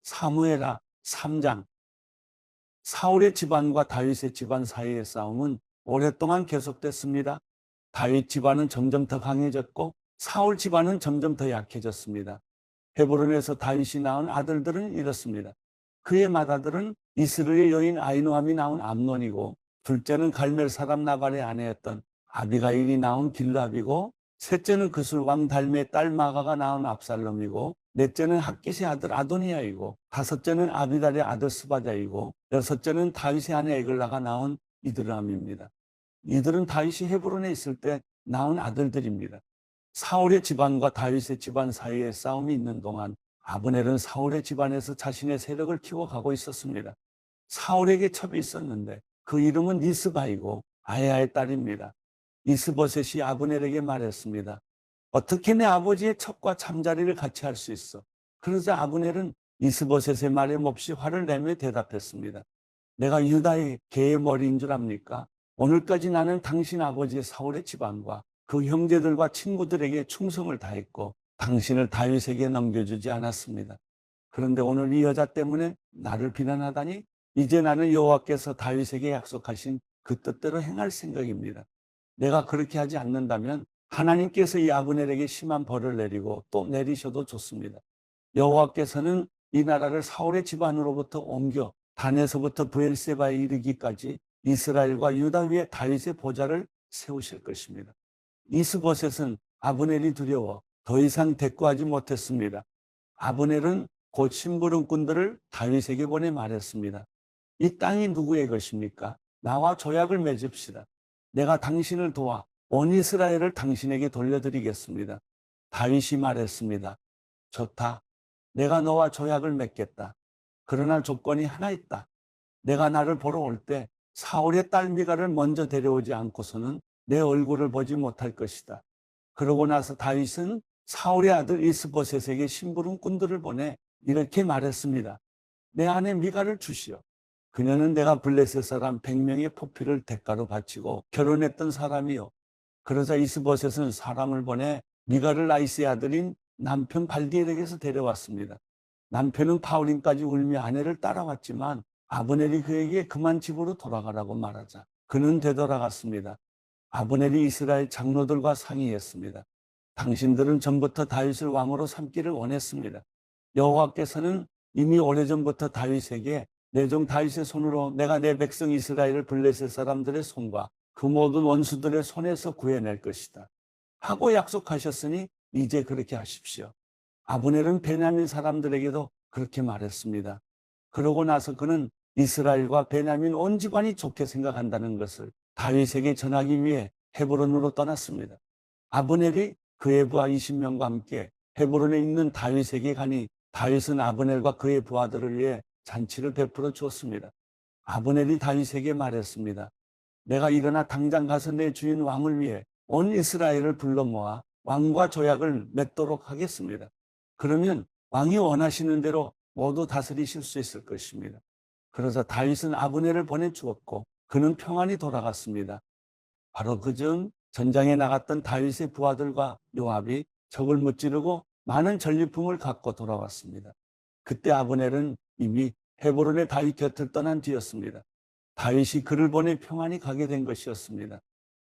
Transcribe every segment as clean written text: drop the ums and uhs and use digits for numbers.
사무엘하 3장. 사울의 집안과 다윗의 집안 사이의 싸움은 오랫동안 계속됐습니다. 다윗 집안은 점점 더 강해졌고 사울 집안은 점점 더 약해졌습니다. 헤브론에서 다윗이 낳은 아들들은 이렇습니다. 그의 맏아들은 이스라엘의 여인 아히노함이 낳은 암논이고, 둘째는 갈멜 사람 나발의 아내였던 아비가일이 낳은 길랍이고, 셋째는 그술 왕 달메의 딸 마가가 낳은 압살롬이고, 넷째는 핫깃의 아들 아도니아이고, 다섯째는 아비달의 아들 스바자이고, 여섯째는 다윗의 아내 에글라가 낳은 이드람입니다. 이들은 다윗이 헤브론에 있을 때 낳은 아들들입니다. 사울의 집안과 다윗의 집안 사이에 싸움이 있는 동안 아브넬은 사울의 집안에서 자신의 세력을 키워가고 있었습니다. 사울에게 첩이 있었는데 그 이름은 리스바이고 아야의 딸입니다. 이스보셋이 아브넬에게 말했습니다. 어떻게 내 아버지의 첩과 잠자리를 같이 할 수 있어? 그러자 아브넬은 이스보셋의 말에 몹시 화를 내며 대답했습니다. 내가 유다의 개의 머리인 줄 압니까? 오늘까지 나는 당신 아버지 사울의 집안과 그 형제들과 친구들에게 충성을 다했고 당신을 다윗에게 넘겨주지 않았습니다. 그런데 오늘 이 여자 때문에 나를 비난하다니, 이제 나는 여호와께서 다윗에게 약속하신 그 뜻대로 행할 생각입니다. 내가 그렇게 하지 않는다면 하나님께서 이 아브넬에게 심한 벌을 내리고 또 내리셔도 좋습니다. 여호와께서는 이 나라를 사울의 집안으로부터 옮겨 단에서부터 브엘세바에 이르기까지 이스라엘과 유다 위에 다윗의 보좌를 세우실 것입니다. 이스보셋은 아브넬이 두려워 더 이상 대꾸하지 못했습니다. 아브넬은 곧 심부름꾼들을 다윗에게 보내 말했습니다. 이 땅이 누구의 것입니까? 나와 조약을 맺읍시다. 내가 당신을 도와 온 이스라엘을 당신에게 돌려드리겠습니다. 다윗이 말했습니다. 좋다. 내가 너와 조약을 맺겠다. 그러나 조건이 하나 있다. 내가 나를 보러 올 때 사울의 딸 미가를 먼저 데려오지 않고서는 내 얼굴을 보지 못할 것이다. 그러고 나서 다윗은 사울의 아들 이스보셋에게 심부름꾼들을 보내 이렇게 말했습니다. 내 아내 미가를 주시오. 그녀는 내가 블레셋 사람 100명의 포피를 대가로 바치고 결혼했던 사람이요. 그러자 이스보셋은 사람을 보내 미가를 나이스의 아들인 남편 발디엘에게서 데려왔습니다. 남편은 바울임까지 울며 아내를 따라왔지만 아브넬이 그에게 그만 집으로 돌아가라고 말하자 그는 되돌아갔습니다. 아브넬이 이스라엘 장로들과 상의했습니다. 당신들은 전부터 다윗을 왕으로 삼기를 원했습니다. 여호와께서는 이미 오래전부터 다윗에게 내 종 다윗의 손으로 내가 내 백성 이스라엘을 블레셋 사람들의 손과 그 모든 원수들의 손에서 구해낼 것이다 하고 약속하셨으니 이제 그렇게 하십시오. 아브넬은 베냐민 사람들에게도 그렇게 말했습니다. 그러고 나서 그는 이스라엘과 베냐민 온 집안이 좋게 생각한다는 것을 다윗에게 전하기 위해 헤브론으로 떠났습니다. 아브넬이 그의 부하 20명과 함께 헤브론에 있는 다윗에게 가니 다윗은 아브넬과 그의 부하들을 위해 잔치를 베풀어 주었습니다. 아브넬이 다윗에게 말했습니다. 내가 일어나 당장 가서 내 주인 왕을 위해 온 이스라엘을 불러 모아 왕과 조약을 맺도록 하겠습니다. 그러면 왕이 원하시는 대로 모두 다스리실 수 있을 것입니다. 그러자 다윗은 아브넬을 보내주었고 그는 평안히 돌아갔습니다. 바로 그중 전장에 나갔던 다윗의 부하들과 요압이 적을 무찌르고 많은 전리품을 갖고 돌아왔습니다. 그때 아브넬은 이미 헤브론의 다윗 곁을 떠난 뒤였습니다. 다윗이 그를 보내 평안히 가게 된 것이었습니다.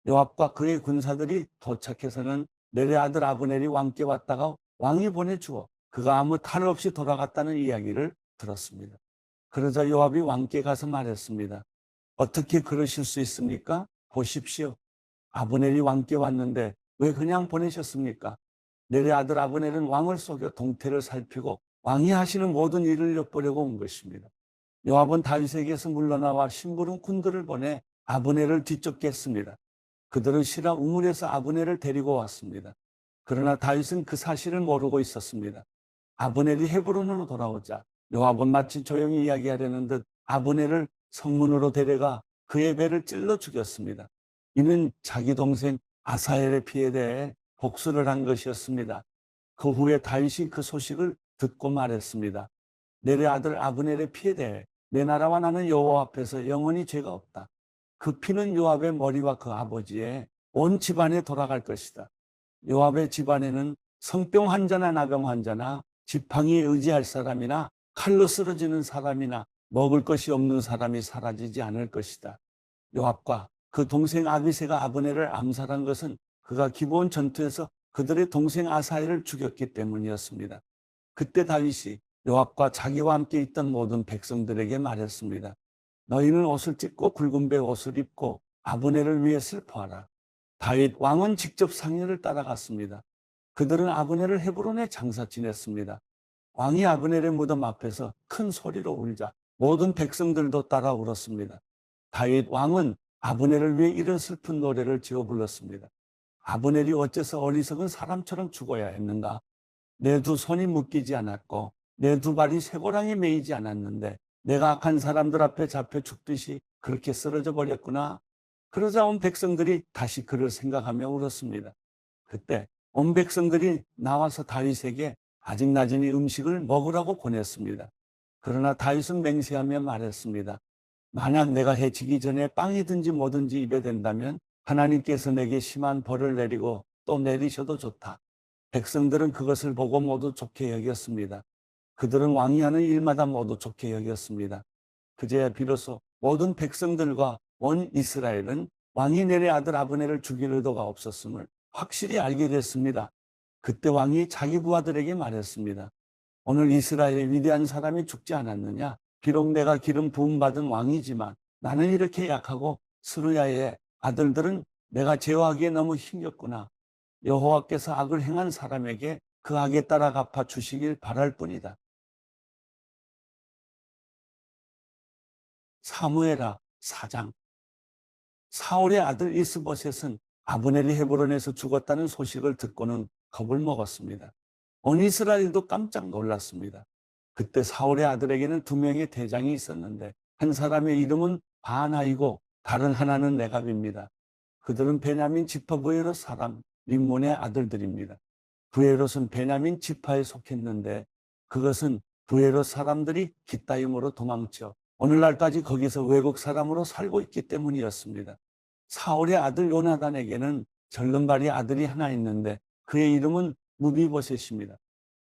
요압과 그의 군사들이 도착해서는 넬의 아들 아브넬이 왕께 왔다가 왕이 보내주어 그가 아무 탈 없이 돌아갔다는 이야기를 들었습니다. 그러자 요압이 왕께 가서 말했습니다. 어떻게 그러실 수 있습니까? 보십시오. 아브넬이 왕께 왔는데 왜 그냥 보내셨습니까? 넬의 아들 아브넬은 왕을 속여 동태를 살피고 왕이 하시는 모든 일을 엿보려고 온 것입니다. 요압은 다윗에게서 물러나와 심부름꾼들을 보내 아브넬을 뒤쫓게 했습니다. 그들은 시라 우물에서 아브넬을 데리고 왔습니다. 그러나 다윗은 그 사실을 모르고 있었습니다. 아브넬이 헤브론으로 돌아오자 요압은 마치 조용히 이야기하려는 듯 아브넬을 성문으로 데려가 그의 배를 찔러 죽였습니다. 이는 자기 동생 아사엘의 피에 대해 복수를 한 것이었습니다. 그 후에 다윗이 그 소식을 듣고 말했습니다. 넬의 아들 아브넬의 피에 대해 내 나라와 나는 여호와 앞에서 영원히 죄가 없다. 그 피는 요압의 머리와 그 아버지의 온 집안에 돌아갈 것이다. 요압의 집안에는 성병 환자나 나병 환자나 지팡이에 의지할 사람이나 칼로 쓰러지는 사람이나 먹을 것이 없는 사람이 사라지지 않을 것이다. 요압과 그 동생 아비새가 아브넬을 암살한 것은 그가 기브온 전투에서 그들의 동생 아사엘을 죽였기 때문이었습니다. 그때 다윗이 요압과 자기와 함께 있던 모든 백성들에게 말했습니다. 너희는 옷을 찢고 굵은 배 옷을 입고 아브넬을 위해 슬퍼하라. 다윗 왕은 직접 상인을 따라갔습니다. 그들은 아브넬을 헤브론에 장사 지냈습니다. 왕이 아브넬의 무덤 앞에서 큰 소리로 울자 모든 백성들도 따라 울었습니다. 다윗 왕은 아브넬을 위해 이런 슬픈 노래를 지어 불렀습니다. 아브넬이 어째서 어리석은 사람처럼 죽어야 했는가? 내 두 손이 묶이지 않았고 내 두 발이 쇠고랑에 매이지 않았는데 내가 악한 사람들 앞에 잡혀 죽듯이 그렇게 쓰러져 버렸구나. 그러자 온 백성들이 다시 그를 생각하며 울었습니다. 그때 온 백성들이 나와서 다윗에게 아직 낮으니 음식을 먹으라고 권했습니다. 그러나 다윗은 맹세하며 말했습니다. 만약 내가 해지기 전에 빵이든지 뭐든지 입에 댄다면 하나님께서 내게 심한 벌을 내리고 또 내리셔도 좋다. 백성들은 그것을 보고 모두 좋게 여겼습니다. 그들은 왕이 하는 일마다 모두 좋게 여겼습니다. 그제야 비로소 모든 백성들과 온 이스라엘은 왕이 내의 아들 아브넬을 죽일 의도가 없었음을 확실히 알게 됐습니다. 그때 왕이 자기 부하들에게 말했습니다. 오늘 이스라엘의 위대한 사람이 죽지 않았느냐? 비록 내가 기름 부음 받은 왕이지만 나는 이렇게 약하고 스루야의 아들들은 내가 제어하기에 너무 힘겹구나. 여호와께서 악을 행한 사람에게 그 악에 따라 갚아 주시길 바랄 뿐이다. 사무엘하 4장. 사울의 아들 이스보셋은 아브넬이 헤브론에서 죽었다는 소식을 듣고는 겁을 먹었습니다. 온 이스라엘도 깜짝 놀랐습니다. 그때 사울의 아들에게는 두 명의 대장이 있었는데 한 사람의 이름은 바나이고 다른 하나는 네갑입니다. 그들은 베냐민 지파 부에롯 사람 림몬의 아들들입니다. 부에롯은 베냐민 지파에 속했는데 그것은 부에롯 사람들이 깃다임으로 도망쳐 오늘날까지 거기서 외국 사람으로 살고 있기 때문이었습니다. 사울의 아들 요나단에게는 절름발이 아들이 하나 있는데 그의 이름은 무비보셋입니다.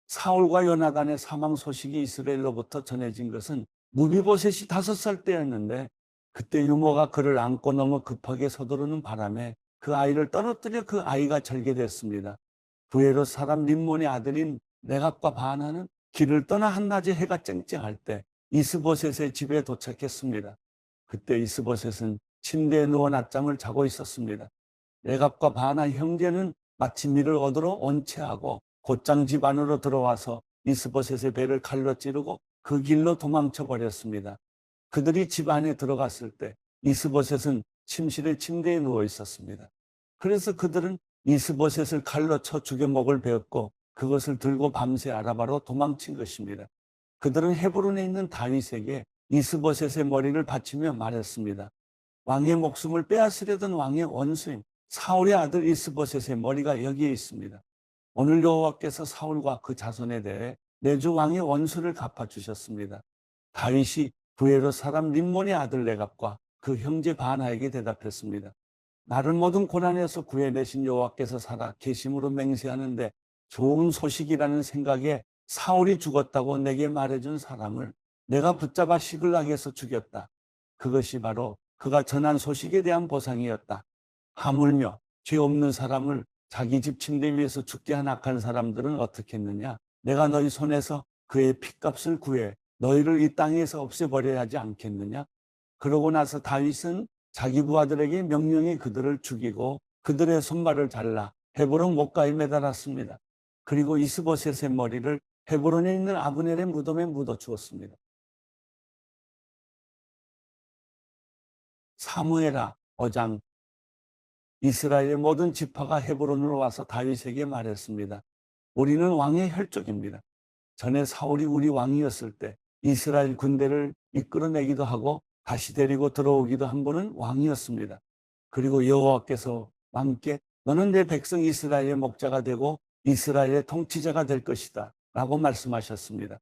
사울과 요나단의 사망 소식이 이스라엘로부터 전해진 것은 무비보셋이 5살 때였는데 그때 유모가 그를 안고 너무 급하게 서두르는 바람에 그 아이를 떨어뜨려 그 아이가 절개됐습니다. 부에롯 사람 림몬의 아들인 네갑과 바나는 길을 떠나 한낮에 해가 쨍쨍할 때 이스보셋의 집에 도착했습니다. 그때 이스보셋은 침대에 누워 낮잠을 자고 있었습니다. 네갑과 바나 형제는 마침 이를 얻으러 온채하고 곧장 집 안으로 들어와서 이스보셋의 배를 칼로 찌르고 그 길로 도망쳐 버렸습니다. 그들이 집 안에 들어갔을 때 이스보셋은 침실의 침대에 누워 있었습니다. 그래서 그들은 이스보셋을 칼로 쳐 죽여 먹을 베었고 그것을 들고 밤새 아라바로 도망친 것입니다. 그들은 헤브론에 있는 다윗에게 이스보셋의 머리를 바치며 말했습니다. 왕의 목숨을 빼앗으려던 왕의 원수인 사울의 아들 이스보셋의 머리가 여기에 있습니다. 오늘 여호와께서 사울과 그 자손에 대해 내주 왕의 원수를 갚아주셨습니다. 다윗이 부에롯 사람 림몬의 아들 네갑과 그 형제 바나에게 대답했습니다. 나를 모든 고난에서 구해내신 여호와께서 살아 계심으로 맹세하는데 좋은 소식이라는 생각에 사울이 죽었다고 내게 말해준 사람을 내가 붙잡아 시글락에서 죽였다. 그것이 바로 그가 전한 소식에 대한 보상이었다. 하물며 죄 없는 사람을 자기 집 침대 위에서 죽게 한 악한 사람들은 어떻게 했느냐? 내가 너희 손에서 그의 핏값을 구해 너희를 이 땅에서 없애버려야 하지 않겠느냐? 그러고 나서 다윗은 자기 부하들에게 명령해 그들을 죽이고 그들의 손발을 잘라 헤브론 못가에 매달았습니다. 그리고 이스보셋의 머리를 헤브론에 있는 아브넬의 무덤에 묻어 주었습니다. 사무엘하 5장. 이스라엘의 모든 지파가 헤브론으로 와서 다윗에게 말했습니다. 우리는 왕의 혈족입니다. 전에 사울이 우리 왕이었을 때 이스라엘 군대를 이끌어내기도 하고 다시 데리고 들어오기도 한 분은 왕이었습니다. 그리고 여호와께서 왕께 너는 내 백성 이스라엘의 목자가 되고 이스라엘의 통치자가 될 것이다 라고 말씀하셨습니다.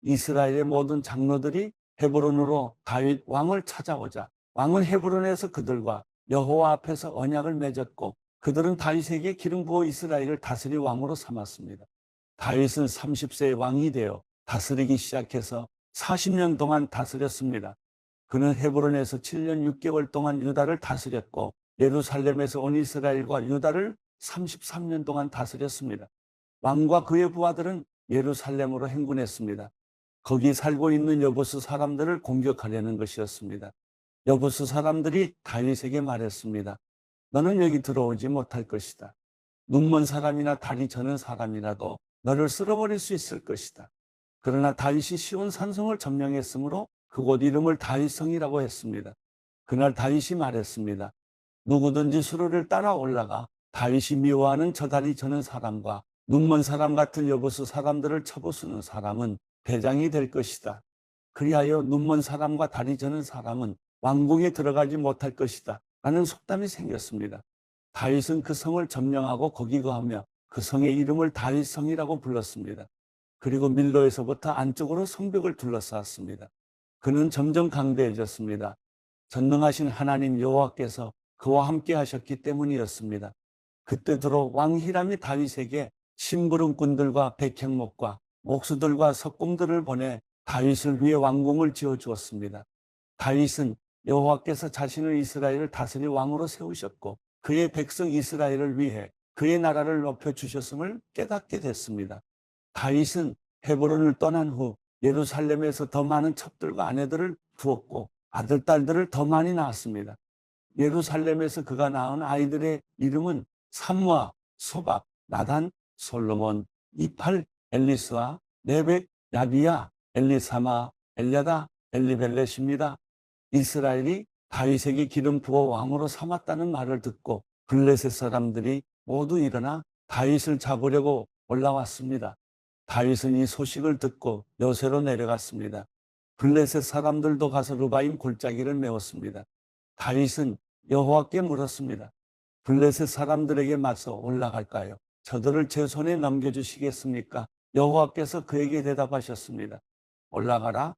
이스라엘의 모든 장로들이 헤브론으로 다윗 왕을 찾아오자 왕은 헤브론에서 그들과 여호와 앞에서 언약을 맺었고 그들은 다윗에게 기름 부어 이스라엘을 다스릴 왕으로 삼았습니다. 다윗은 30세의 왕이 되어 다스리기 시작해서 40년 동안 다스렸습니다. 그는 헤브론에서 7년 6개월 동안 유다를 다스렸고 예루살렘에서 온 이스라엘과 유다를 33년 동안 다스렸습니다. 왕과 그의 부하들은 예루살렘으로 행군했습니다. 거기 살고 있는 여부스 사람들을 공격하려는 것이었습니다. 여부스 사람들이 다윗에게 말했습니다. 너는 여기 들어오지 못할 것이다. 눈먼 사람이나 다리 저는 사람이라도 너를 쓸어버릴 수 있을 것이다. 그러나 다윗이 시온 산성을 점령했으므로 그곳 이름을 다윗성이라고 했습니다. 그날 다윗이 말했습니다. 누구든지 수로를 따라 올라가 다윗이 미워하는 저 다리 저는 사람과 눈먼 사람 같은 여부스 사람들을 쳐부수는 사람은 대장이 될 것이다. 그리하여 눈먼 사람과 다리 저는 사람은 왕궁에 들어가지 못할 것이다. 라는 속담이 생겼습니다. 다윗은 그 성을 점령하고 거기 거하며 그 성의 이름을 다윗성이라고 불렀습니다. 그리고 밀로에서부터 안쪽으로 성벽을 둘러쌌습니다. 그는 점점 강대해졌습니다. 전능하신 하나님 여호와께서 그와 함께 하셨기 때문이었습니다. 그때 들어 왕 히람이 다윗에게 심부름꾼들과 백향목과 목수들과 석공들을 보내 다윗을 위해 왕궁을 지어주었습니다. 다윗은 여호와께서 자신을 이스라엘을 다스릴 왕으로 세우셨고 그의 백성 이스라엘을 위해 그의 나라를 높여주셨음을 깨닫게 됐습니다. 다윗은 헤브론을 떠난 후 예루살렘에서 더 많은 첩들과 아내들을 두었고 아들, 딸들을 더 많이 낳았습니다. 예루살렘에서 그가 낳은 아이들의 이름은 삼무아, 소박, 나단, 솔로몬, 이팔, 엘리스와 네벡, 야비야, 엘리사마, 엘야다, 엘리벨렛입니다. 이스라엘이 다윗에게 기름 부어 왕으로 삼았다는 말을 듣고 블레셋 사람들이 모두 일어나 다윗을 잡으려고 올라왔습니다. 다윗은 이 소식을 듣고 여세로 내려갔습니다. 블레셋 사람들도 가서 르바임 골짜기를 메웠습니다. 다윗은 여호와께 물었습니다. 블레셋 사람들에게 맞서 올라갈까요? 저들을 제 손에 넘겨주시겠습니까? 여호와께서 그에게 대답하셨습니다. 올라가라.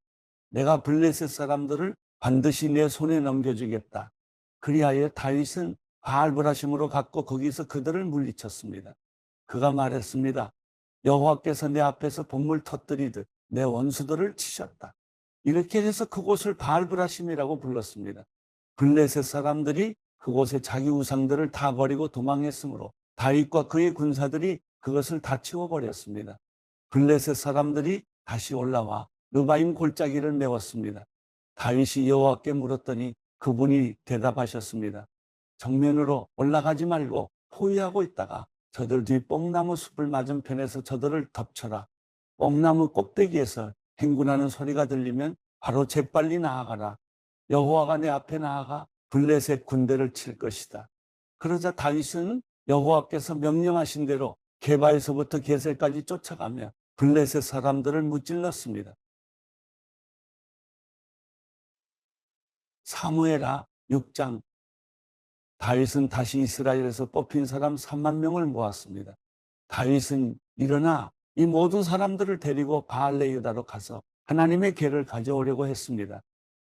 내가 블레셋 사람들을 반드시 내 손에 넘겨주겠다. 그리하여 다윗은 바알브라심으로 갔고 거기서 그들을 물리쳤습니다. 그가 말했습니다. 여호와께서 내 앞에서 bom을 터뜨리듯 내 원수들을 치셨다. 이렇게 해서 그곳을 바알브라심이라고 불렀습니다. 블레셋 사람들이 그곳에 자기 우상들을 다 버리고 도망했으므로 다윗과 그의 군사들이 그것을 다 치워버렸습니다. 블레셋 사람들이 다시 올라와 르바임 골짜기를 메웠습니다. 다윗이 여호와께 물었더니 그분이 대답하셨습니다. 정면으로 올라가지 말고 포위하고 있다가 저들 뒤 뽕나무 숲을 맞은편에서 저들을 덮쳐라. 뽕나무 꼭대기에서 행군하는 소리가 들리면 바로 재빨리 나아가라. 여호와가 내 앞에 나아가 블레셋 군대를 칠 것이다. 그러자 다윗은 여호와께서 명령하신 대로 게바에서부터 게셀까지 쫓아가며 블레셋 사람들을 무찔렀습니다. 사무엘하 6장. 다윗은 다시 이스라엘에서 뽑힌 사람 3만 명을 모았습니다. 다윗은 일어나 이 모든 사람들을 데리고 바알레 유다로 가서 하나님의 궤를 가져오려고 했습니다.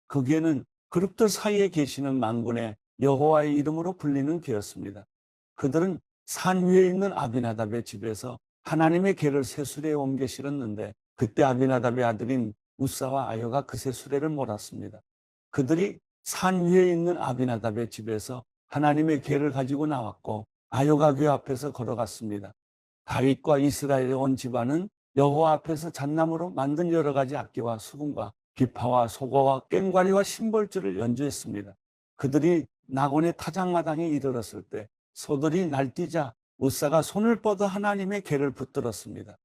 그 궤는 그룹들 사이에 계시는 만군의 여호와의 이름으로 불리는 궤였습니다. 그들은 산 위에 있는 아비나답의 집에서 하나님의 궤를 쇠수레에 옮겨 실었는데 그때 아비나답의 아들인 우사와 아효가 그 쇠수레를 몰았습니다. 그들이 산 위에 있는 아비나답의 집에서 하나님의 궤를 가지고 나왔고 아효가 궤 앞에서 걸어갔습니다. 다윗과 이스라엘의 온 집안은 여호와 앞에서 잣나무로 만든 여러 가지 악기와 수금과 비파와 소고와 꽹과리와 심벌주를 연주했습니다. 그들이 낙원의 타작마당에 이르렀을 때 소들이 날뛰자 우사가 손을 뻗어 하나님의 궤를 붙들었습니다.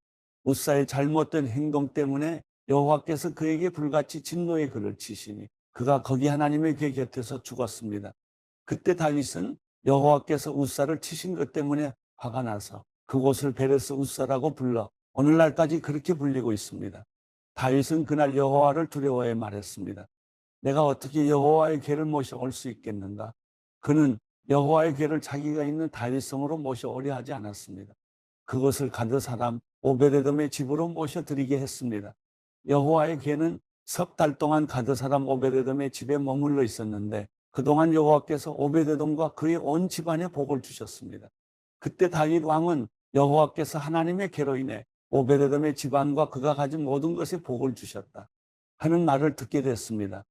우사의 잘못된 행동 때문에 여호와께서 그에게 불같이 진노의 글을 치시니 그가 거기 하나님의 궤 곁에서 죽었습니다. 그때 다윗은 여호와께서 우사를 치신 것 때문에 화가 나서 그곳을 베레스 우사라고 불러 오늘날까지 그렇게 불리고 있습니다. 다윗은 그날 여호와를 두려워해 말했습니다. 내가 어떻게 여호와의 궤를 모셔올 수 있겠는가? 그는 여호와의 궤를 자기가 있는 다윗성으로 모셔오려 하지 않았습니다. 그것을 가드 사람 오베데돔의 집으로 모셔드리게 했습니다. 여호와의 궤는 석 달 동안 가드 사람 오베데돔의 집에 머물러 있었는데 그동안 여호와께서 오베데돔과 그의 온 집안에 복을 주셨습니다. 그때 다윗 왕은 여호와께서 하나님의 궤로 인해 오베데돔의 집안과 그가 가진 모든 것에 복을 주셨다 하는 말을 듣게 됐습니다.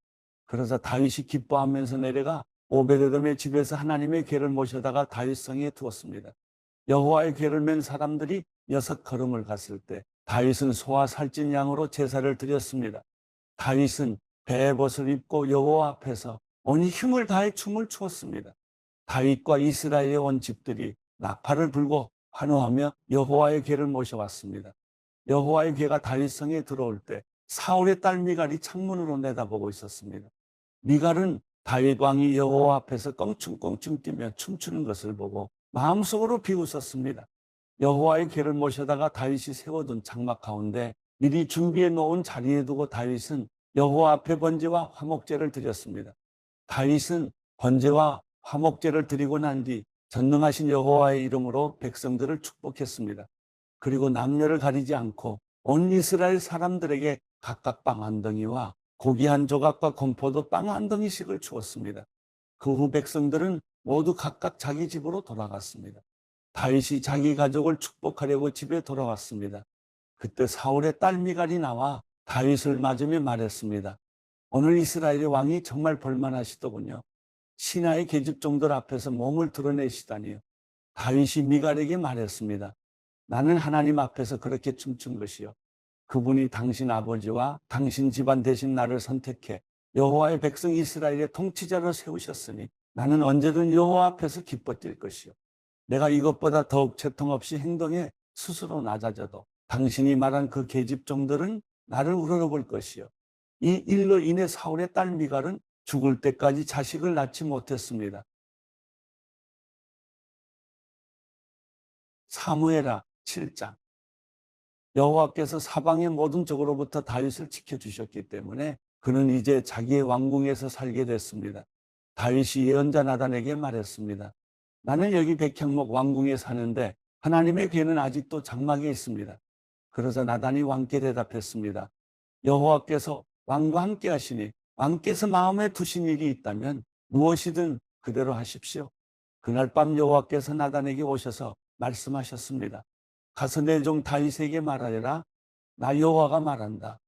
그래서 다윗이 기뻐하면서 내려가 오베데돔의 집에서 하나님의 궤를 모셔다가 다윗성에 두었습니다. 여호와의 궤를 맨 사람들이 6걸음을 갔을 때 다윗은 소와 살찐 양으로 제사를 드렸습니다. 다윗은 베옷을 입고 여호와 앞에서 온 힘을 다해 춤을 추었습니다. 다윗과 이스라엘의 온 집들이 나팔을 불고 환호하며 여호와의 궤를 모셔왔습니다. 여호와의 궤가 다윗성에 들어올 때 사울의 딸 미갈이 창문으로 내다보고 있었습니다. 미갈은 다윗 왕이 여호와 앞에서 껑충껑충 뛰며 춤추는 것을 보고 마음속으로 비웃었습니다. 여호와의 궤를 모셔다가 다윗이 세워둔 장막 가운데 미리 준비해 놓은 자리에 두고 다윗은 여호와 앞에 번제와 화목제를 드렸습니다. 다윗은 번제와 화목제를 드리고 난 뒤 전능하신 여호와의 이름으로 백성들을 축복했습니다. 그리고 남녀를 가리지 않고 온 이스라엘 사람들에게 각각 빵 한 덩이와 고기 한 조각과 건포도 빵 한 덩이씩을 주었습니다. 그 후 백성들은 모두 각각 자기 집으로 돌아갔습니다. 다윗이 자기 가족을 축복하려고 집에 돌아왔습니다. 그때 사울의 딸 미갈이 나와 다윗을 맞으며 말했습니다. 오늘 이스라엘의 왕이 정말 볼만하시더군요. 신하의 계집종들 앞에서 몸을 드러내시다니요. 다윗이 미갈에게 말했습니다. 나는 하나님 앞에서 그렇게 춤춘 것이요. 그분이 당신 아버지와 당신 집안 대신 나를 선택해 여호와의 백성 이스라엘의 통치자로 세우셨으니 나는 언제든 여호와 앞에서 기뻐 뛸 것이요. 내가 이것보다 더욱 채통 없이 행동해 스스로 낮아져도 당신이 말한 그 계집종들은 나를 우러러볼 것이요. 이 일로 인해 사울의 딸 미갈은 죽을 때까지 자식을 낳지 못했습니다. 사무엘하 7장. 여호와께서 사방의 모든 적으로부터 다윗을 지켜주셨기 때문에 그는 이제 자기의 왕궁에서 살게 됐습니다. 다윗이 예언자 나단에게 말했습니다. 나는 여기 백향목 왕궁에 사는데 하나님의 궤는 아직도 장막에 있습니다. 그러자 나단이 왕께 대답했습니다. 여호와께서 왕과 함께 하시니 왕께서 마음에 두신 일이 있다면 무엇이든 그대로 하십시오. 그날 밤 여호와께서 나단에게 오셔서 말씀하셨습니다. 가서 내 종 다윗에게 말하여라. 나 여호와가 말한다.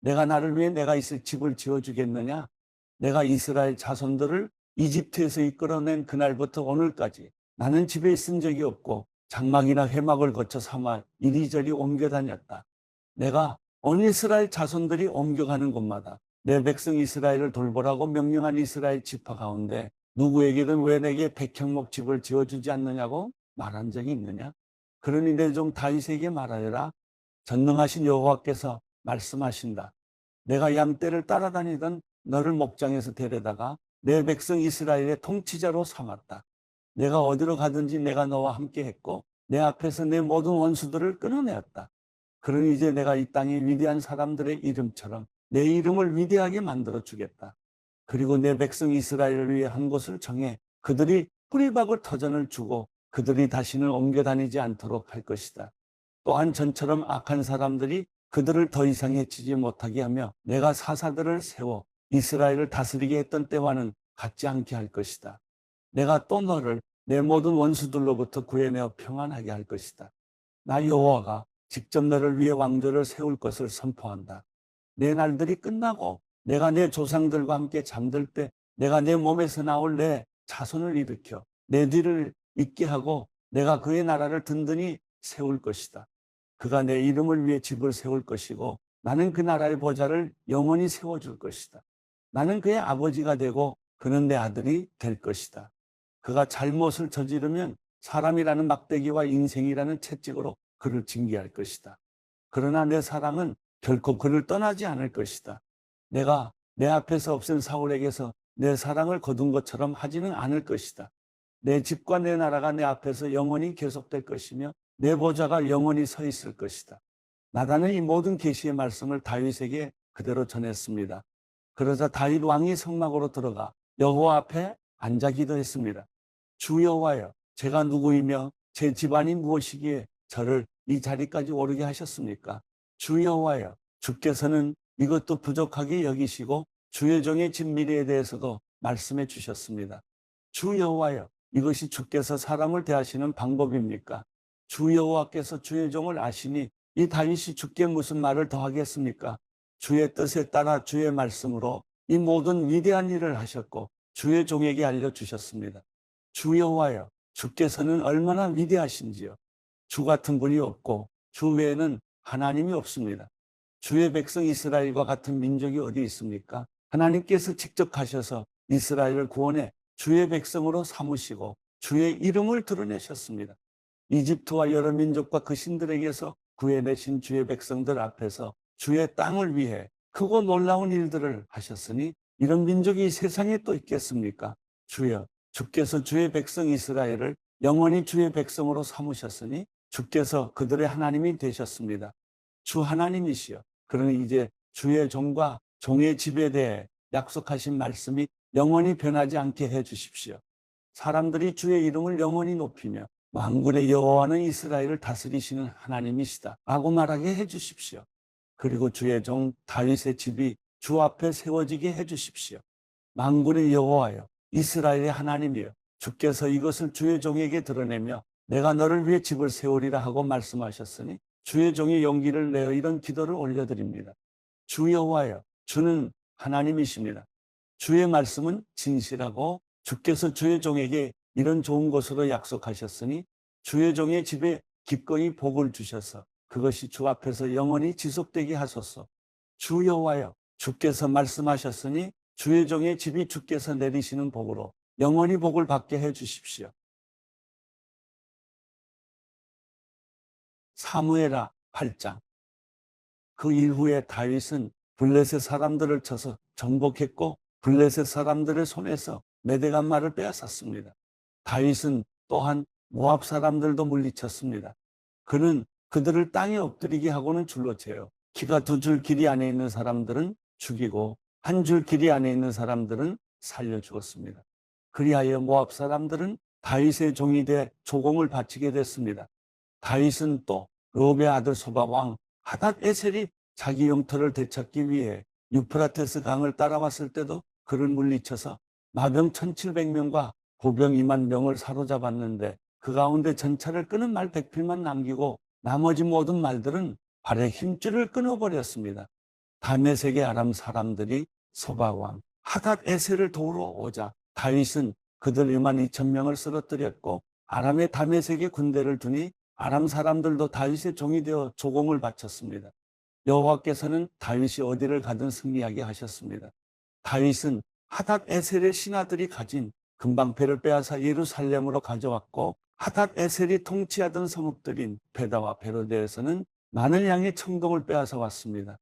내가 나를 위해 내가 있을 집을 지어주겠느냐? 내가 이스라엘 자손들을 이집트에서 이끌어낸 그날부터 오늘까지 나는 집에 있은 적이 없고 장막이나 회막을 거쳐 삼아 이리저리 옮겨 다녔다. 내가 온 이스라엘 자손들이 옮겨가는 곳마다 내 백성 이스라엘을 돌보라고 명령한 이스라엘 지파 가운데 누구에게든 왜 내게 백향목 집을 지어주지 않느냐고 말한 적이 있느냐? 그러니 내 종 다윗에게 말하여라. 전능하신 여호와께서 말씀하신다. 내가 양떼를 따라다니던 너를 목장에서 데려다가 내 백성 이스라엘의 통치자로 삼았다. 내가 어디로 가든지 내가 너와 함께 했고 내 앞에서 내 모든 원수들을 끊어내었다. 그러니 이제 내가 이 땅의 위대한 사람들의 이름처럼 내 이름을 위대하게 만들어 주겠다. 그리고 내 백성 이스라엘을 위해 한 곳을 정해 그들이 뿌리박을 터전을 주고 그들이 다시는 옮겨 다니지 않도록 할 것이다. 또한 전처럼 악한 사람들이 그들을 더 이상 해치지 못하게 하며 내가 사사들을 세워 이스라엘을 다스리게 했던 때와는 같지 않게 할 것이다. 내가 또 너를 내 모든 원수들로부터 구해내어 평안하게 할 것이다. 나 여호와가 직접 너를 위해 왕조를 세울 것을 선포한다. 내 날들이 끝나고 내가 내 조상들과 함께 잠들 때 내가 내 몸에서 나올 내 자손을 일으켜 내 뒤를 잇게 하고 내가 그의 나라를 든든히 세울 것이다. 그가 내 이름을 위해 집을 세울 것이고 나는 그 나라의 보좌를 영원히 세워줄 것이다. 나는 그의 아버지가 되고 그는 내 아들이 될 것이다. 그가 잘못을 저지르면 사람이라는 막대기와 인생이라는 채찍으로 그를 징계할 것이다. 그러나 내 사랑은 결코 그를 떠나지 않을 것이다. 내가 내 앞에서 없앤 사울에게서 내 사랑을 거둔 것처럼 하지는 않을 것이다. 내 집과 내 나라가 내 앞에서 영원히 계속될 것이며 내 보좌가 영원히 서 있을 것이다. 나단은 이 모든 계시의 말씀을 다윗에게 그대로 전했습니다. 그러자 다윗 왕이 성막으로 들어가 여호와 앞에 앉아 기도했습니다. 주 여호와여, 제가 누구이며 제 집안이 무엇이기에 저를 이 자리까지 오르게 하셨습니까? 주 여호와여, 주께서는 이것도 부족하게 여기시고 주의 종의 집 미래에 대해서도 말씀해 주셨습니다. 주 여호와여, 이것이 주께서 사람을 대하시는 방법입니까? 주 여호와께서 주의 종을 아시니 이 다윗이 주께 무슨 말을 더 하겠습니까? 주의 뜻에 따라 주의 말씀으로 이 모든 위대한 일을 하셨고 주의 종에게 알려주셨습니다. 주 여호와여, 주께서는 얼마나 위대하신지요. 주 같은 분이 없고 주 외에는 하나님이 없습니다. 주의 백성 이스라엘과 같은 민족이 어디 있습니까? 하나님께서 직접 가셔서 이스라엘을 구원해 주의 백성으로 삼으시고 주의 이름을 드러내셨습니다. 이집트와 여러 민족과 그 신들에게서 구해내신 주의 백성들 앞에서 주의 땅을 위해 크고 놀라운 일들을 하셨으니 이런 민족이 이 세상에 또 있겠습니까? 주여, 주께서 주의 백성 이스라엘을 영원히 주의 백성으로 삼으셨으니 주께서 그들의 하나님이 되셨습니다. 주 하나님이시여, 그러니 이제 주의 종과 종의 집에 대해 약속하신 말씀이 영원히 변하지 않게 해 주십시오. 사람들이 주의 이름을 영원히 높이며 만군의 여호와는 이스라엘을 다스리시는 하나님이시다 라고 말하게 해 주십시오. 그리고 주의 종 다윗의 집이 주 앞에 세워지게 해 주십시오. 만군의 여호와여, 이스라엘의 하나님이여, 주께서 이것을 주의 종에게 드러내며 내가 너를 위해 집을 세우리라 하고 말씀하셨으니 주의 종이 용기를 내어 이런 기도를 올려드립니다. 주 여호와여, 주는 하나님이십니다. 주의 말씀은 진실하고 주께서 주의 종에게 이런 좋은 것으로 약속하셨으니 주의 종의 집에 기꺼이 복을 주셔서 그것이 주 앞에서 영원히 지속되게 하소서. 주 여호와여, 주께서 말씀하셨으니 주의 종의 집이 주께서 내리시는 복으로 영원히 복을 받게 해 주십시오. 사무엘하 8장. 그 이후에 다윗은 블레셋 사람들을 쳐서 정복했고 블레셋 사람들의 손에서 메대간말을 빼앗았습니다. 다윗은 또한 모압 사람들도 물리쳤습니다. 그는 그들을 땅에 엎드리게 하고는 줄로 채요. 키가 2줄 길이 안에 있는 사람들은 죽이고 1줄 길이 안에 있는 사람들은 살려 죽었습니다. 그리하여 모압 사람들은 다윗의 종이 돼 조공을 바치게 됐습니다. 다윗은 또 르홉의 아들 소바 왕 하닷 에셀이 자기 영토를 되찾기 위해 유프라테스 강을 따라왔을 때도 그를 물리쳐서 마병 1700명과 보병 2만 명을 사로잡았는데 그 가운데 전차를 끄는 말 100필만 남기고 나머지 모든 말들은 발의 힘줄을 끊어버렸습니다. 다메섹의 아람 사람들이 소바 왕 하닷 에셀을 도우러 오자 다윗은 그들 2만 2천 명을 쓰러뜨렸고 아람의 다메섹에 군대를 두니 아람 사람들도 다윗의 종이 되어 조공을 바쳤습니다. 여호와께서는 다윗이 어디를 가든 승리하게 하셨습니다. 다윗은 하닷 에셀의 신하들이 가진 금방패를 빼앗아 예루살렘으로 가져왔고 하닷 에셀이 통치하던 성읍들인 베다와 베로데에서는 많은 양의 청동을 빼앗아 왔습니다.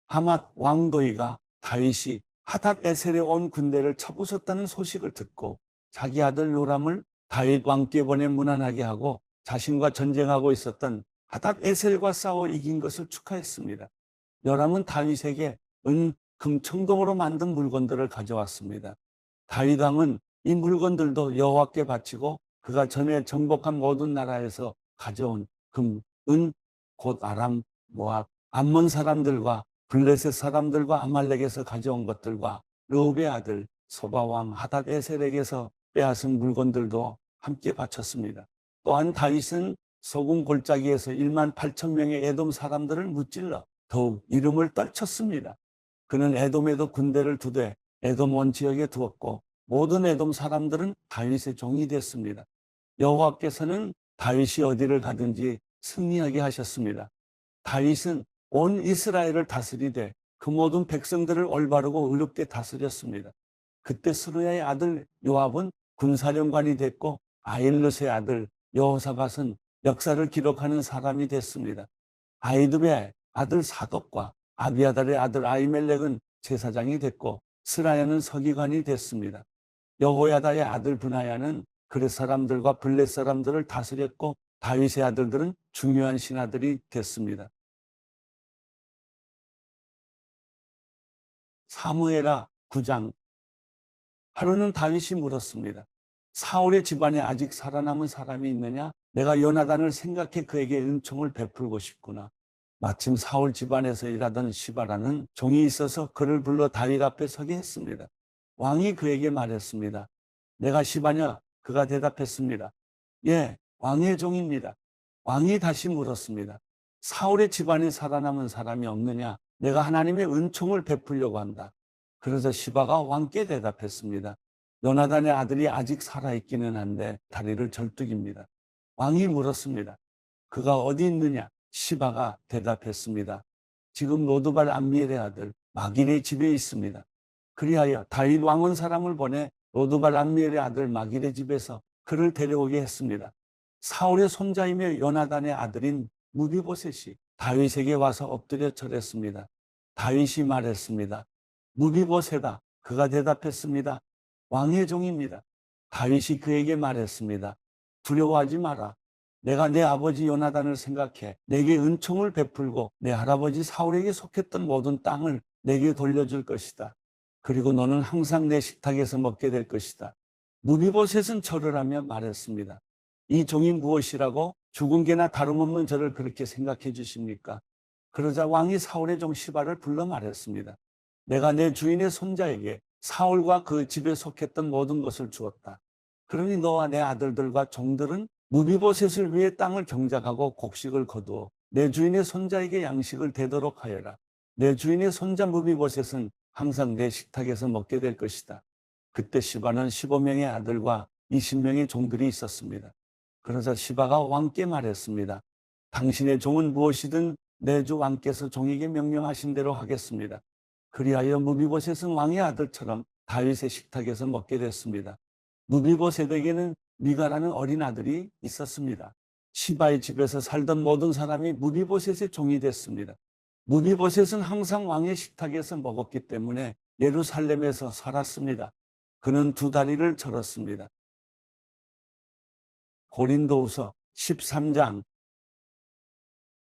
하맛 왕도이가 다윗이 하닷 에셀에 온 군대를 쳐부쉈다는 소식을 듣고 자기 아들 요람을 다윗 왕께 보내 무난하게 하고 자신과 전쟁하고 있었던 하닷 에셀과 싸워 이긴 것을 축하했습니다. 요람은 다윗에게 은, 금, 청동으로 만든 물건들을 가져왔습니다. 다윗 왕은 이 물건들도 여호와께 바치고 그가 전에 정복한 모든 나라에서 가져온 금, 은, 곧 아람, 모압, 암몬 사람들과 블레셋 사람들과 아말렉에서 가져온 것들과 르홉의 아들 소바 왕 하닷 에셀에게서 빼앗은 물건들도 함께 바쳤습니다. 또한 다윗은 소금 골짜기에서 1만 8천 명의 에돔 사람들을 무찔러 더욱 이름을 떨쳤습니다. 그는 에돔에도 군대를 두되 에돔 온 지역에 두었고 모든 에돔 사람들은 다윗의 종이 됐습니다. 여호와께서는 다윗이 어디를 가든지 승리하게 하셨습니다. 다윗은 온 이스라엘을 다스리되 그 모든 백성들을 올바르고 의롭게 다스렸습니다. 그때 스루야의 아들 요압은 군사령관이 됐고 아힐르스의 아들 여호사밧은 역사를 기록하는 사람이 됐습니다. 아히두베의 아들 사독과 아비아달의 아들 아히멜렉은 제사장이 됐고 스라야는 서기관이 됐습니다. 여호야다의 아들 브나야는 그렛 사람들과 블렛 사람들을 다스렸고 다윗의 아들들은 중요한 신하들이 됐습니다. 사무엘하 9장. 하루는 다윗이 물었습니다. 사울의 집안에 아직 살아남은 사람이 있느냐? 내가 요나단을 생각해 그에게 은총을 베풀고 싶구나. 마침 사울 집안에서 일하던 시바라는 종이 있어서 그를 불러 다윗 앞에 서게 했습니다. 왕이 그에게 말했습니다. 내가 시바냐? 그가 대답했습니다. 예, 왕의 종입니다. 왕이 다시 물었습니다. 사울의 집안에 살아남은 사람이 없느냐? 내가 하나님의 은총을 베풀려고 한다. 그래서 시바가 왕께 대답했습니다. 요나단의 아들이 아직 살아있기는 한데 다리를 절뚝입니다. 왕이 물었습니다. 그가 어디 있느냐? 시바가 대답했습니다. 지금 로드발 암미엘의 아들 마길의 집에 있습니다. 그리하여 다윗 왕은 사람을 보내 로드발 암미엘의 아들 마길의 집에서 그를 데려오게 했습니다. 사울의 손자이며 요나단의 아들인 무비보셋이 다윗에게 와서 엎드려 절했습니다. 다윗이 말했습니다. 무비보셋아. 그가 대답했습니다. 왕의 종입니다. 다윗이 그에게 말했습니다. 두려워하지 마라. 내가 내 아버지 요나단을 생각해 내게 은총을 베풀고 내 할아버지 사울에게 속했던 모든 땅을 내게 돌려줄 것이다. 그리고 너는 항상 내 식탁에서 먹게 될 것이다. 무비보셋은 절을 하며 말했습니다. 이 종이 무엇이라고 죽은 개나 다름없는 저를 그렇게 생각해 주십니까? 그러자 왕이 사울의 종 시바를 불러 말했습니다. 내가 내 주인의 손자에게 사울과 그 집에 속했던 모든 것을 주었다. 그러니 너와 내 아들들과 종들은 무비보셋을 위해 땅을 경작하고 곡식을 거두어 내 주인의 손자에게 양식을 대도록 하여라. 내 주인의 손자 무비보셋은 항상 내 식탁에서 먹게 될 것이다. 그때 시바는 15명의 아들과 20명의 종들이 있었습니다. 그러자 시바가 왕께 말했습니다. 당신의 종은 무엇이든 내 주 왕께서 종에게 명령하신 대로 하겠습니다. 그리하여 무비보셋은 왕의 아들처럼 다윗의 식탁에서 먹게 됐습니다. 무비보셋에게는 미가라는 어린 아들이 있었습니다. 시바의 집에서 살던 모든 사람이 무비보셋의 종이 됐습니다. 무비보셋은 항상 왕의 식탁에서 먹었기 때문에 예루살렘에서 살았습니다. 그는 두 다리를 절었습니다. 고린도후서 13장.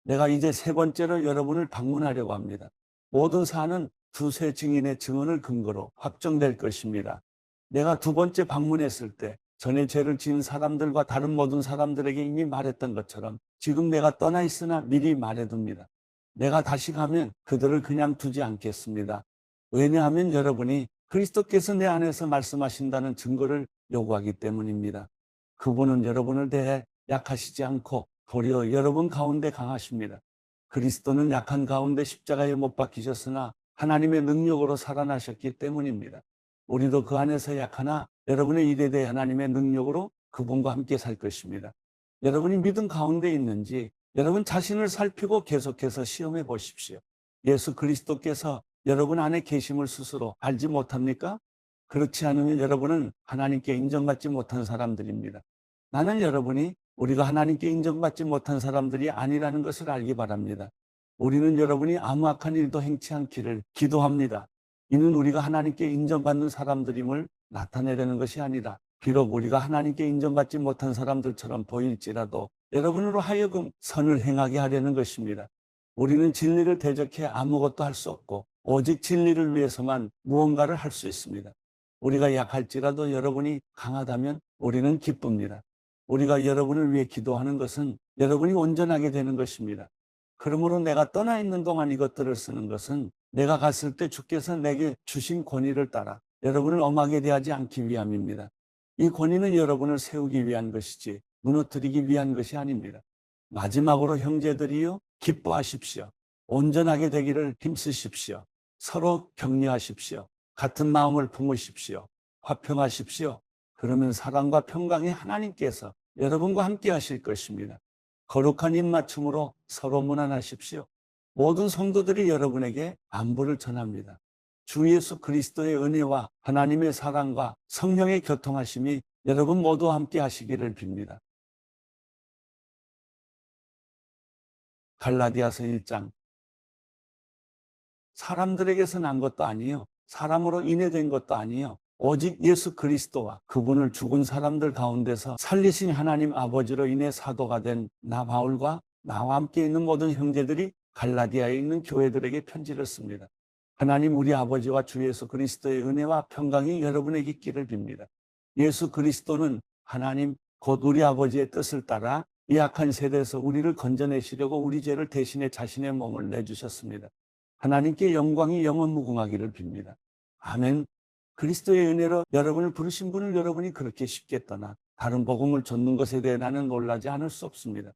내가 이제 세 번째로 여러분을 방문하려고 합니다. 모든 사안은 두세 증인의 증언을 근거로 확정될 것입니다. 내가 두 번째 방문했을 때 전에 죄를 지은 사람들과 다른 모든 사람들에게 이미 말했던 것처럼 지금 내가 떠나 있으나 미리 말해둡니다. 내가 다시 가면 그들을 그냥 두지 않겠습니다. 왜냐하면 여러분이 그리스도께서 내 안에서 말씀하신다는 증거를 요구하기 때문입니다. 그분은 여러분을 대해 약하시지 않고 도리어 여러분 가운데 강하십니다. 그리스도는 약한 가운데 십자가에 못 박히셨으나 하나님의 능력으로 살아나셨기 때문입니다. 우리도 그 안에서 약하나 여러분의 일에 대해 하나님의 능력으로 그분과 함께 살 것입니다. 여러분이 믿음 가운데 있는지 여러분 자신을 살피고 계속해서 시험해 보십시오. 예수 그리스도께서 여러분 안에 계심을 스스로 알지 못합니까? 그렇지 않으면 여러분은 하나님께 인정받지 못한 사람들입니다. 나는 여러분이 우리가 하나님께 인정받지 못한 사람들이 아니라는 것을 알기 바랍니다. 우리는 여러분이 아무 악한 일도 행치 않기를 기도합니다. 이는 우리가 하나님께 인정받는 사람들임을 나타내려는 것이 아니라 비록 우리가 하나님께 인정받지 못한 사람들처럼 보일지라도 여러분으로 하여금 선을 행하게 하려는 것입니다. 우리는 진리를 대적해 아무것도 할 수 없고 오직 진리를 위해서만 무언가를 할 수 있습니다. 우리가 약할지라도 여러분이 강하다면 우리는 기쁩니다. 우리가 여러분을 위해 기도하는 것은 여러분이 온전하게 되는 것입니다. 그러므로 내가 떠나 있는 동안 이것들을 쓰는 것은 내가 갔을 때 주께서 내게 주신 권위를 따라 여러분을 엄하게 대하지 않기 위함입니다. 이 권위는 여러분을 세우기 위한 것이지 무너뜨리기 위한 것이 아닙니다. 마지막으로 형제들이여 기뻐하십시오. 온전하게 되기를 힘쓰십시오. 서로 격려하십시오. 같은 마음을 품으십시오. 화평하십시오. 그러면 사랑과 평강의 하나님께서 여러분과 함께 하실 것입니다. 거룩한 입맞춤으로 서로 문안하십시오. 모든 성도들이 여러분에게 안부를 전합니다. 주 예수 그리스도의 은혜와 하나님의 사랑과 성령의 교통하심이 여러분 모두와 함께 하시기를 빕니다. 갈라디아서 1장. 사람들에게서 난 것도 아니요 사람으로 인해 된 것도 아니요 오직 예수 그리스도와 그분을 죽은 사람들 가운데서 살리신 하나님 아버지로 인해 사도가 된 나 바울과 나와 함께 있는 모든 형제들이 갈라디아에 있는 교회들에게 편지를 씁니다. 하나님 우리 아버지와 주 예수 그리스도의 은혜와 평강이 여러분에게 있기를 빕니다. 예수 그리스도는 하나님 곧 우리 아버지의 뜻을 따라 이 악한 세대에서 우리를 건져내시려고 우리 죄를 대신해 자신의 몸을 내주셨습니다. 하나님께 영광이 영원 무궁하기를 빕니다. 아멘. 그리스도의 은혜로 여러분을 부르신 분을 여러분이 그렇게 쉽게 떠나 다른 복음을 좇는 것에 대해 나는 놀라지 않을 수 없습니다.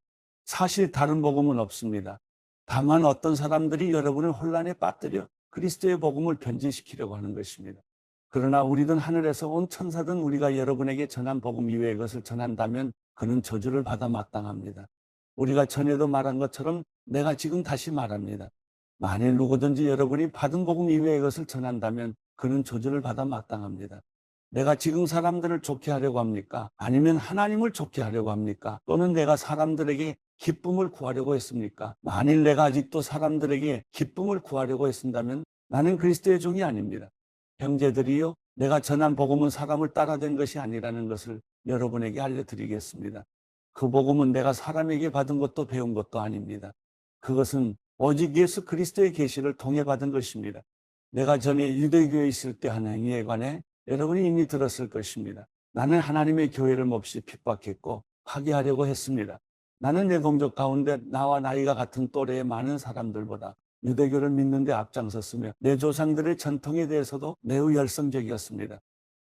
사실 다른 복음은 없습니다. 다만 어떤 사람들이 여러분을 혼란에 빠뜨려 그리스도의 복음을 변질시키려고 하는 것입니다. 그러나 우리든 하늘에서 온 천사든 우리가 여러분에게 전한 복음 이외의 것을 전한다면 그는 저주를 받아 마땅합니다. 우리가 전에도 말한 것처럼 내가 지금 다시 말합니다. 만일 누구든지 여러분이 받은 복음 이외의 것을 전한다면 그는 저주를 받아 마땅합니다. 내가 지금 사람들을 좋게 하려고 합니까? 아니면 하나님을 좋게 하려고 합니까? 또는 내가 사람들에게 기쁨을 구하려고 했습니까? 만일 내가 아직도 사람들에게 기쁨을 구하려고 했습니다면 나는 그리스도의 종이 아닙니다. 형제들이요, 내가 전한 복음은 사람을 따라된 것이 아니라는 것을 여러분에게 알려드리겠습니다. 그 복음은 내가 사람에게 받은 것도 배운 것도 아닙니다. 그것은 오직 예수 그리스도의 계시를 통해 받은 것입니다. 내가 전에 유대교에 있을 때 한 행위에 관해 여러분이 이미 들었을 것입니다. 나는 하나님의 교회를 몹시 핍박했고 파괴하려고 했습니다. 나는 내 동족 가운데 나와 나이가 같은 또래의 많은 사람들보다 유대교를 믿는 데 앞장섰으며 내 조상들의 전통에 대해서도 매우 열성적이었습니다.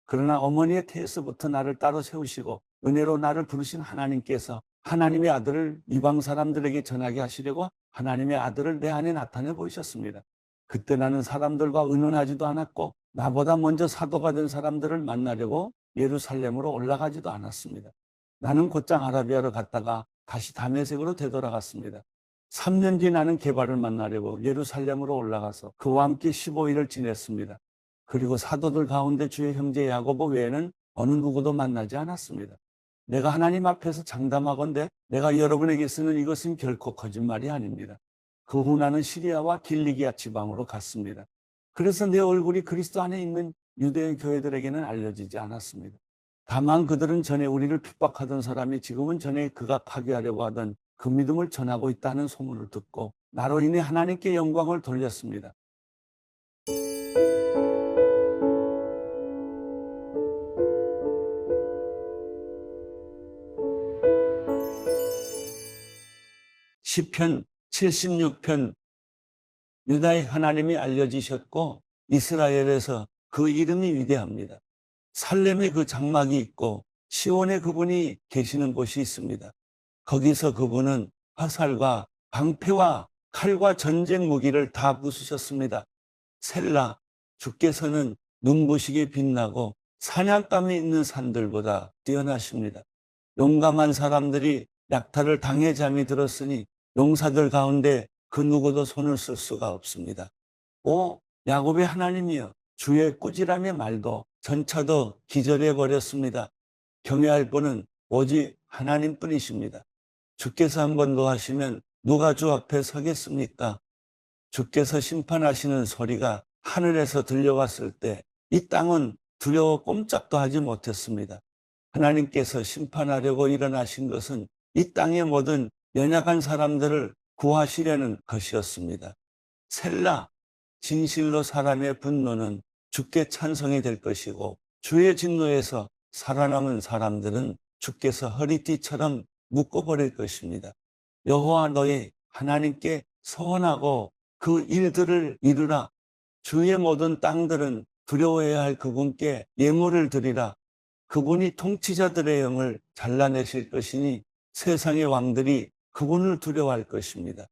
그러나 어머니의 태에서부터 나를 따로 세우시고 은혜로 나를 부르신 하나님께서 하나님의 아들을 이방 사람들에게 전하게 하시려고 하나님의 아들을 내 안에 나타내 보이셨습니다. 그때 나는 사람들과 의논하지도 않았고 나보다 먼저 사도가 된 사람들을 만나려고 예루살렘으로 올라가지도 않았습니다. 나는 곧장 아라비아로 갔다가 다시 다메섹으로 되돌아갔습니다. 3년 뒤 나는 게바를 만나려고 예루살렘으로 올라가서 그와 함께 15일을 지냈습니다. 그리고 사도들 가운데 주의 형제 야고보 외에는 어느 누구도 만나지 않았습니다. 내가 하나님 앞에서 장담하건대 내가 여러분에게 쓰는 이것은 결코 거짓말이 아닙니다. 그 후 나는 시리아와 길리기아 지방으로 갔습니다. 그래서 내 얼굴이 그리스도 안에 있는 유대인 교회들에게는 알려지지 않았습니다. 다만 그들은 전에 우리를 핍박하던 사람이 지금은 전에 그가 파괴하려고 하던 그 믿음을 전하고 있다는 소문을 듣고 나로 인해 하나님께 영광을 돌렸습니다. 시편 76편 유다의 하나님이 알려지셨고 이스라엘에서 그 이름이 위대합니다. 살렘에 그 장막이 있고 시온에 그분이 계시는 곳이 있습니다. 거기서 그분은 화살과 방패와 칼과 전쟁 무기를 다 부수셨습니다. 셀라, 주께서는 눈부시게 빛나고 사냥감이 있는 산들보다 뛰어나십니다. 용감한 사람들이 약탈을 당해 잠이 들었으니 용사들 가운데 그 누구도 손을 쓸 수가 없습니다. 오 야곱의 하나님이여, 주의 꾸지람의 말도 전차도 기절해 버렸습니다. 경외할 분은 오직 하나님뿐이십니다. 주께서 한 번 노하시면 누가 주 앞에 서겠습니까? 주께서 심판하시는 소리가 하늘에서 들려왔을 때 이 땅은 두려워 꼼짝도 하지 못했습니다. 하나님께서 심판하려고 일어나신 것은 이 땅의 모든 연약한 사람들을 구하시려는 것이었습니다. 셀라, 진실로 사람의 분노는 주께 찬송이 될 것이고 주의 진노에서 살아남은 사람들은 주께서 허리띠처럼 묶어버릴 것입니다. 여호와 너희 하나님께 서원하고 그 일들을 이루라. 주의 모든 땅들은 두려워해야 할 그분께 예물을 드리라. 그분이 통치자들의 영을 잘라내실 것이니 세상의 왕들이 그분을 두려워할 것입니다.